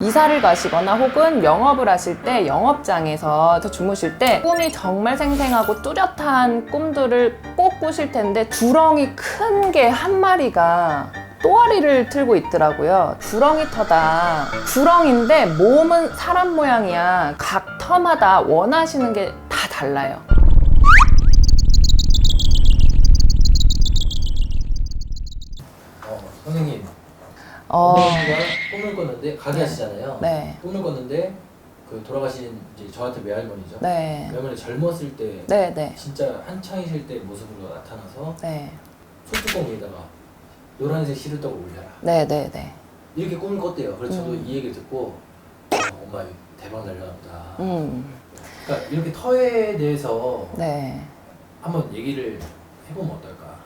이사를 가시거나 혹은 영업을 하실 때 영업장에서 주무실 때 꿈이 정말 생생하고 뚜렷한 꿈들을 꼭 꾸실 텐데 두렁이 큰 게 한 마리가 또아리를 틀고 있더라고요. 두렁이터다. 두렁인데 몸은 사람 모양이야. 각 터마다 원하시는 게 다 달라요. 선생님, 어머니가 꿈을 꿨는데 가게 하시잖아요. 네. 꿈을 꿨는데 그 돌아가신 이제 저한테 외할머니죠. 네. 외할머니 젊었을 때 네. 진짜 한창이실 때 모습으로 나타나서 네. 소뚜껑 위에다가 노란색 시루떡을 올려라. 네. 이렇게 꿈을 꿨대요. 그래서 저도 이 얘기를 듣고 엄마 대박 날려나 보다. 그러니까 이렇게 터에 대해서 네. 한번 얘기를 해보면 어떨까?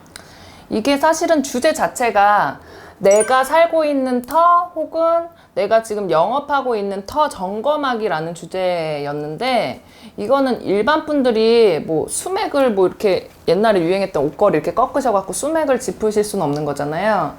이게 사실은 주제 자체가 내가 살고 있는 터 혹은 내가 지금 영업하고 있는 터 점검하기라는 주제였는데, 이거는 일반 분들이 뭐 수맥을 뭐 이렇게 옛날에 유행했던 옷걸이 이렇게 꺾으셔갖고 수맥을 짚으실 수는 없는 거잖아요.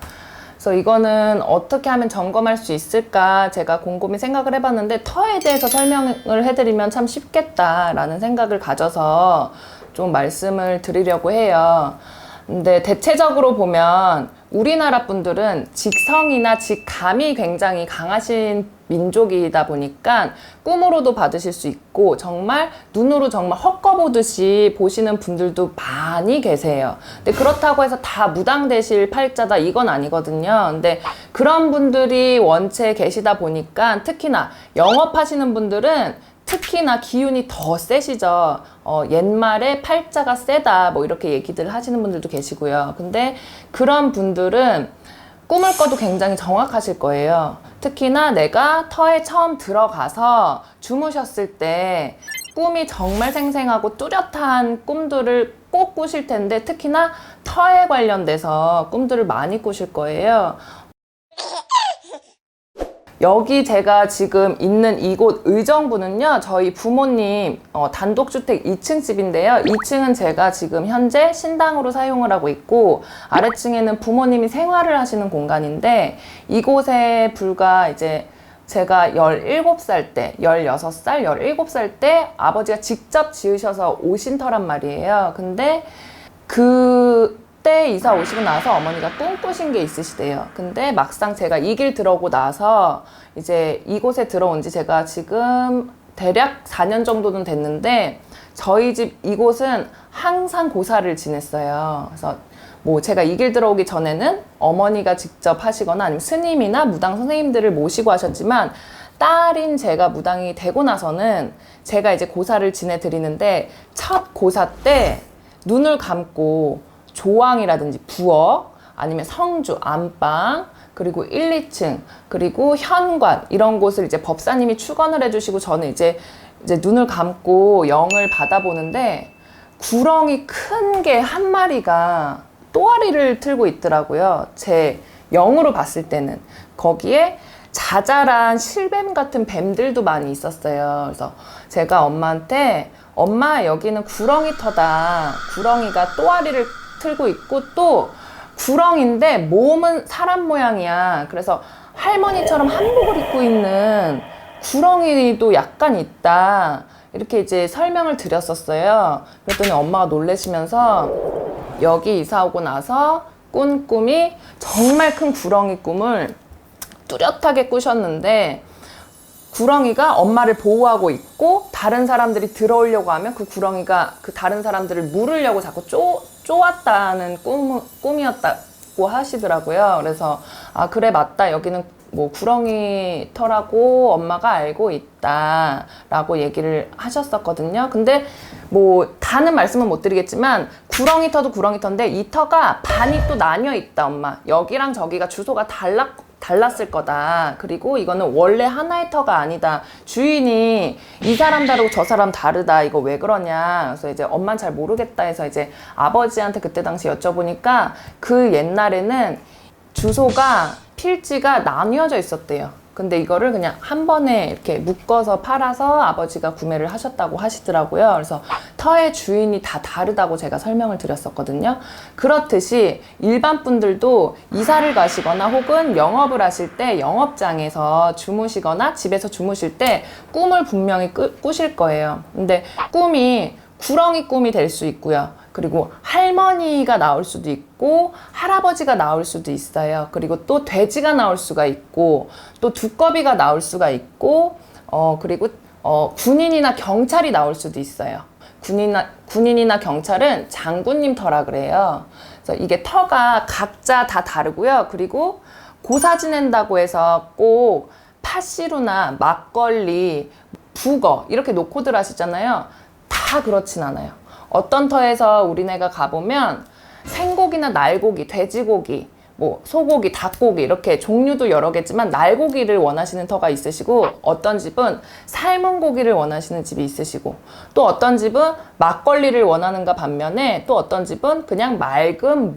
그래서 이거는 어떻게 하면 점검할 수 있을까 제가 곰곰이 생각을 해봤는데, 터에 대해서 설명을 해드리면 참 쉽겠다라는 생각을 가져서 좀 말씀을 드리려고 해요. 근데 대체적으로 보면 우리나라 분들은 직성이나 직감이 굉장히 강하신 민족이다 보니까 꿈으로도 받으실 수 있고 정말 눈으로 정말 헛거보듯이 보시는 분들도 많이 계세요. 근데 그렇다고 해서 다 무당되실 팔자다 이건 아니거든요. 근데 그런 분들이 원체 계시다 보니까 특히나 영업하시는 분들은 특히나 기운이 더 세시죠. 옛말에 팔자가 세다 뭐 이렇게 얘기들 하시는 분들도 계시고요. 근데 그런 분들은 꿈을 꿔도 굉장히 정확하실 거예요. 특히나 내가 터에 처음 들어가서 주무셨을 때 꿈이 정말 생생하고 뚜렷한 꿈들을 꼭 꾸실 텐데, 특히나 터에 관련돼서 꿈들을 많이 꾸실 거예요. 여기 제가 지금 있는 이곳 의정부는요, 저희 부모님 단독주택 2층 집인데요. 2층은 제가 지금 현재 신당으로 사용을 하고 있고, 아래층에는 부모님이 생활을 하시는 공간인데, 이곳에 불과 이제 제가 17살 때, 16살, 17살 때 아버지가 직접 지으셔서 오신 터란 말이에요. 근데 그때 이사 오시고 나서 어머니가 꿈꾸신 게 있으시대요. 근데 막상 제가 이 길 들어오고 나서 이제 이곳에 들어온 지 제가 지금 대략 4년 정도는 됐는데, 저희 집 이곳은 항상 고사를 지냈어요. 그래서 뭐 제가 이 길 들어오기 전에는 어머니가 직접 하시거나 아니면 스님이나 무당 선생님들을 모시고 하셨지만, 딸인 제가 무당이 되고 나서는 제가 이제 고사를 지내드리는데, 첫 고사 때 눈을 감고 조항이라든지 부엌, 아니면 성주, 안방, 그리고 1, 2층, 그리고 현관 이런 곳을 이제 법사님이 축원을 해주시고 저는 이제 눈을 감고 영을 받아보는데, 구렁이 큰 게 한 마리가 또아리를 틀고 있더라고요. 제 영으로 봤을 때는. 거기에 자잘한 실뱀 같은 뱀들도 많이 있었어요. 그래서 제가 엄마한테 엄마 여기는 구렁이터다. 구렁이가 또아리를 틀고 있고 또 구렁인데 몸은 사람 모양이야. 그래서 할머니처럼 한복을 입고 있는 구렁이도 약간 있다. 이렇게 이제 설명을 드렸었어요. 그랬더니 엄마가 놀라시면서 여기 이사 오고 나서 꾼 꿈이 정말 큰 구렁이 꿈을 뚜렷하게 꾸셨는데, 구렁이가 엄마를 보호하고 있고 다른 사람들이 들어오려고 하면 그 구렁이가 그 다른 사람들을 물으려고 자꾸 쪼았다는 꿈이었다고 하시더라고요. 그래서 아 그래 맞다, 여기는 뭐 구렁이 터라고 엄마가 알고 있다 라고 얘기를 하셨었거든요. 근데 뭐 다는 말씀은 못 드리겠지만 구렁이 터도 구렁이 터인데 이 터가 반이 또 나뉘어 있다. 엄마 여기랑 저기가 주소가 달랐을 거다. 그리고 이거는 원래 하나의 터가 아니다. 주인이 이 사람 다르고 저 사람 다르다. 이거 왜 그러냐. 그래서 이제 엄마는 잘 모르겠다 해서 이제 아버지한테 그때 당시 여쭤보니까 그 옛날에는 주소가 필지가 나뉘어져 있었대요. 근데 이거를 그냥 한 번에 이렇게 묶어서 팔아서 아버지가 구매를 하셨다고 하시더라고요. 그래서 터의 주인이 다 다르다고 제가 설명을 드렸었거든요. 그렇듯이 일반 분들도 이사를 가시거나 혹은 영업을 하실 때 영업장에서 주무시거나 집에서 주무실 때 꿈을 분명히 꾸실 거예요. 근데 꿈이 구렁이 꿈이 될 수 있고요. 그리고 할머니가 나올 수도 있고 할아버지가 나올 수도 있어요. 그리고 또 돼지가 나올 수가 있고 또 두꺼비가 나올 수가 있고 그리고 군인이나 경찰이 나올 수도 있어요. 군인이나 경찰은 장군님 터라 그래요. 그래서 이게 터가 각자 다 다르고요. 그리고 고사 지낸다고 해서 꼭 팥시루나 막걸리, 북어 이렇게 놓고들 하시잖아요. 다 그렇진 않아요. 어떤 터에서 우리네가 가보면 생고기나 날고기, 돼지고기, 뭐 소고기, 닭고기 이렇게 종류도 여러 개지만 날고기를 원하시는 터가 있으시고 어떤 집은 삶은 고기를 원하시는 집이 있으시고 또 어떤 집은 막걸리를 원하는가 반면에 또 어떤 집은 그냥 맑은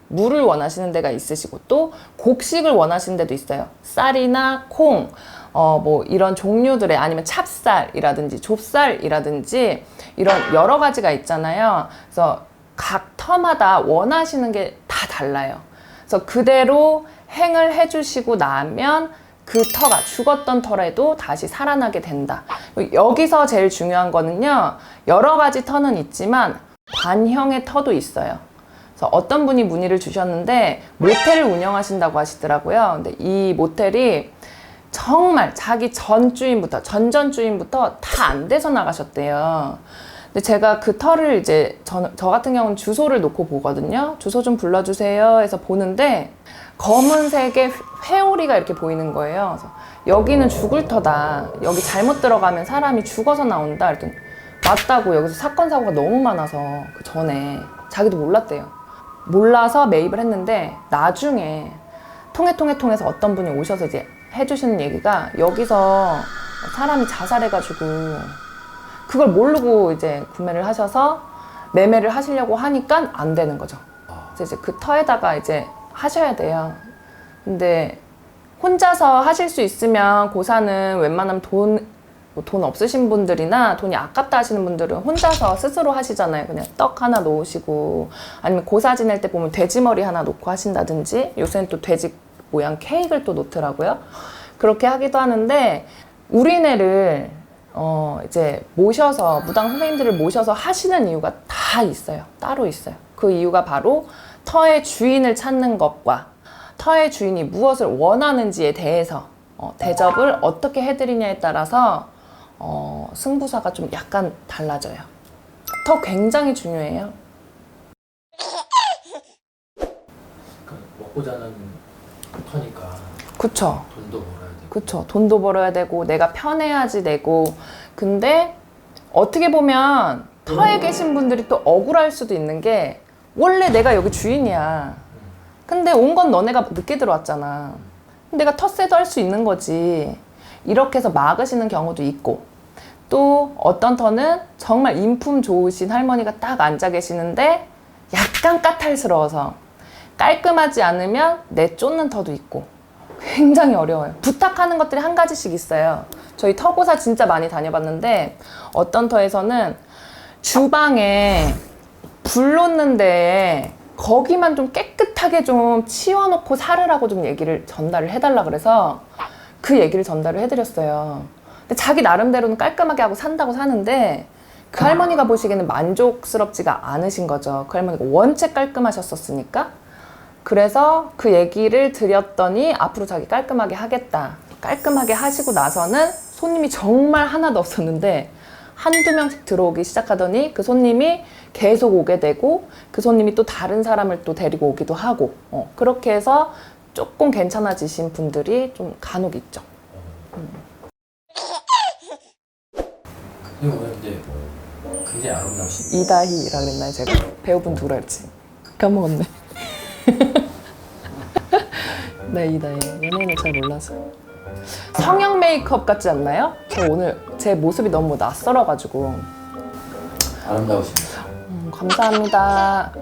물을 원하시는 데가 있으시고 또 곡식을 원하시는 데도 있어요. 쌀이나 콩, 뭐 이런 종류들의 아니면 찹쌀이라든지 좁쌀이라든지 이런 여러 가지가 있잖아요. 그래서 각 터마다 원하시는 게 다 달라요. 그래서 그대로 행을 해주시고 나면 그 터가 죽었던 터라도 다시 살아나게 된다. 여기서 제일 중요한 거는요. 여러 가지 터는 있지만 관형의 터도 있어요. 그래서 어떤 분이 문의를 주셨는데 모텔을 운영하신다고 하시더라고요. 근데 이 모텔이 정말 자기 전 주인부터 다 안 돼서 나가셨대요. 근데 제가 그 터를 이제 저 같은 경우는 주소를 놓고 보거든요. 주소 좀 불러주세요 해서 보는데 검은색의 회오리가 이렇게 보이는 거예요. 그래서 여기는 죽을 터다. 여기 잘못 들어가면 사람이 죽어서 나온다. 그랬더니 맞다고. 여기서 사건 사고가 너무 많아서 그 전에 자기도 몰랐대요. 몰라서 매입을 했는데 나중에 통해서 어떤 분이 오셔서 이제 해주시는 얘기가 여기서 사람이 자살해가지고 그걸 모르고 이제 구매를 하셔서 매매를 하시려고 하니까 안 되는 거죠. 그래서 이제 그 터에다가 이제 하셔야 돼요. 근데 혼자서 하실 수 있으면 고사는 웬만하면 돈 없으신 분들이나 돈이 아깝다 하시는 분들은 혼자서 스스로 하시잖아요. 그냥 떡 하나 놓으시고 아니면 고사 지낼 때 보면 돼지머리 하나 놓고 하신다든지 요새는 또 돼지 모양 케이크를 또 놓더라고요. 그렇게 하기도 하는데 우리네를 이제 모셔서 무당 선생님들을 모셔서 하시는 이유가 다 있어요. 따로 있어요. 그 이유가 바로 터의 주인을 찾는 것과 터의 주인이 무엇을 원하는지에 대해서 대접을 어떻게 해드리냐에 따라서 승부사가 좀 약간 달라져요. 터 굉장히 중요해요. 먹고 자는 터니까 그쵸. 돈도 벌어야 되고. 그쵸. 돈도 벌어야 되고 내가 편해야지 되고. 근데 어떻게 보면 터에 계신 분들이 또 억울할 수도 있는 게 원래 내가 여기 주인이야. 근데 온 건 너네가 늦게 들어왔잖아. 내가 텃세도 할 수 있는 거지. 이렇게 해서 막으시는 경우도 있고 또 어떤 터는 정말 인품 좋으신 할머니가 딱 앉아 계시는데 약간 까탈스러워서 깔끔하지 않으면 내쫓는 터도 있고 굉장히 어려워요. 부탁하는 것들이 한 가지씩 있어요. 저희 터고사 진짜 많이 다녀봤는데 어떤 터에서는 주방에 불 놓는 데에 거기만 좀 깨끗하게 좀 치워놓고 살으라고 좀 얘기를 전달을 해달라 그래서 그 얘기를 전달을 해드렸어요. 근데 자기 나름대로는 깔끔하게 하고 산다고 사는데 그 할머니가 보시기에는 만족스럽지가 않으신 거죠. 그 할머니가 원체 깔끔하셨었으니까. 그래서 그 얘기를 드렸더니 앞으로 자기 깔끔하게 하겠다. 깔끔하게 하시고 나서는 손님이 정말 하나도 없었는데 한두 명씩 들어오기 시작하더니 그 손님이 계속 오게 되고 그 손님이 또 다른 사람을 또 데리고 오기도 하고 그렇게 해서 조금 괜찮아지신 분들이 좀 간혹 있죠. 근데 오늘 이제 굉장히 아름다우신 이다희라 그랬나요 제가? 배우분 누구라 그랬지? 까먹었네. 네, 이다희. 연예인을 잘 몰라서. 성형 메이크업 같지 않나요? 저 오늘 제 모습이 너무 낯설어가지고. 아름다우십니다. 감사합니다.